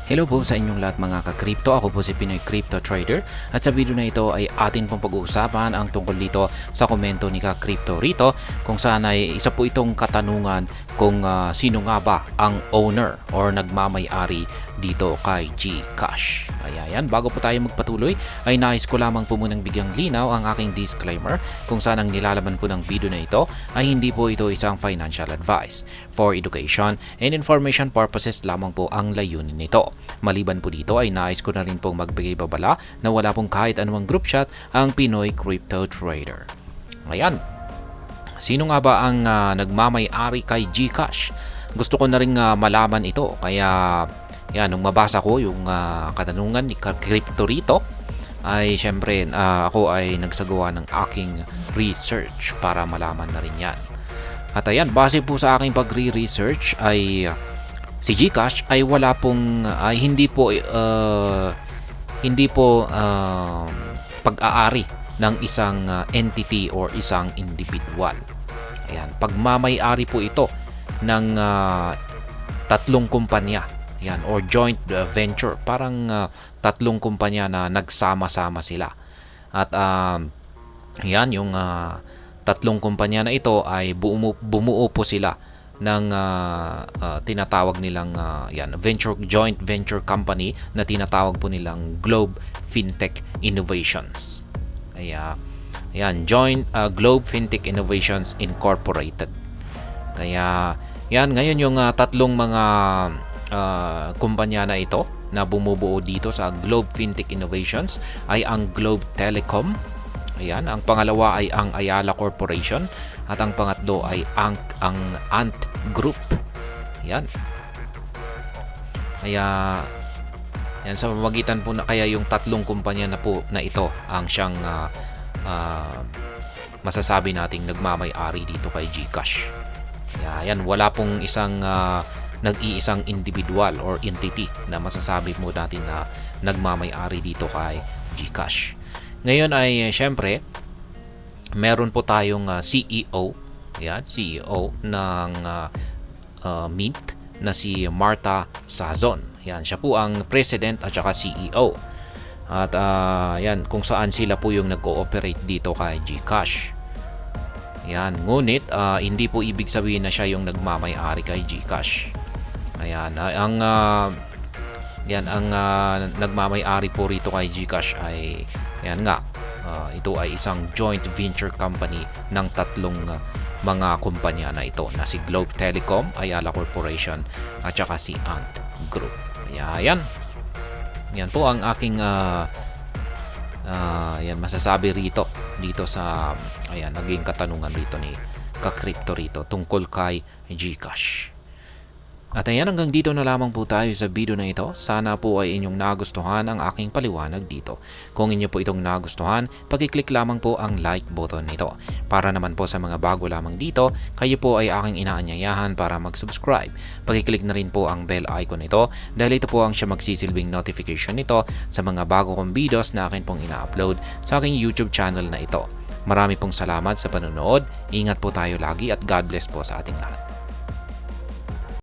Hello po sa inyong lahat mga ka-crypto. Ako po si Pinoy Crypto Trader at sa video na ito ay atin pong pag-uusapan ang tungkol dito sa komento ni ka-crypto rito kung saan ay isa po itong katanungan kung sino nga ba ang owner or nagmamay-ari dito kay Gcash. Ayan, bago po tayo magpatuloy ay nais ko lamang po munang bigyang linaw ang aking disclaimer kung saan ang nilalaman po ng video na ito ay hindi po ito isang financial advice. For education and information purposes lamang po ang layunin nito. Maliban po dito ay nais ko na rin pong magbigay babala na wala pong kahit anumang group chat ang Pinoy Crypto Trader. Ayan. Sino nga ba ang nagmamay-ari kay Gcash? Gusto ko na rin malaman ito kaya yan, nung mabasa ko yung katanungan ni Crypto rito ay syempre ako ay nagsagawa ng aking research para malaman na rin yan. At ayan, base po sa aking pagre-research ay si Gcash ay wala pong hindi po pag-aari ng isang entity or isang individual. Ayan, pagmamay-ari po ito ng tatlong kumpanya. Ayan, or joint venture, parang tatlong kumpanya na nagsama-sama sila. At yan yung tatlong kumpanya na ito ay bumuo po sila ng tinatawag nilang joint venture company na tinatawag po nilang Globe Fintech Innovations. Ayan, Globe Fintech Innovations Incorporated. Kaya yan, ngayon yung tatlong mga kumpanya na ito na bumubuo dito sa Globe Fintech Innovations ay ang Globe Telecom. Ayan, ang pangalawa ay ang Ayala Corporation at ang pangatlo ay ang Ant Group. Ayan. Kaya yan, sa pamamagitan po na kaya yung tatlong kumpanya na po na ito ang siyang masasabi nating nagmamay-ari dito kay Gcash. Kaya yan, wala pong isang nag-iisang individual or entity na masasabi mo natin na nagmamay-ari dito kay Gcash. Ngayon ay syempre meron po tayong CEO, CEO ng Mint na si Martha Sazon. Yan, siya po ang president at saka CEO. At yan, kung saan sila po yung nag-ooperate dito kay Gcash. Yan, ngunit hindi po ibig sabihin na siya yung nagmamay-ari kay Gcash. Ayan, ang nagmamay-ari po rito kay Gcash ay yan nga, ito ay isang joint venture company ng tatlong mga kumpanya na ito na si Globe Telecom, Ayala Corporation at saka si Ant Group. Yan po ang aking masasabi dito sa naging katanungan dito ni ka-crypto rito tungkol kay Gcash. At ayan, hanggang dito na lamang po tayo sa video na ito. Sana po ay inyong nagustuhan ang aking paliwanag dito. Kung inyo po itong nagustuhan, pag-click lamang po ang like button nito. Para naman po sa mga bago lamang dito, kayo po ay aking inaanyayahan para mag-subscribe. Pag-click na rin po ang bell icon nito dahil ito po ang siya magsisilbing notification nito sa mga bago kong videos na akin pong ina-upload sa aking YouTube channel na ito. Marami pong salamat sa panonood. Ingat po tayo lagi at God bless po sa ating lahat.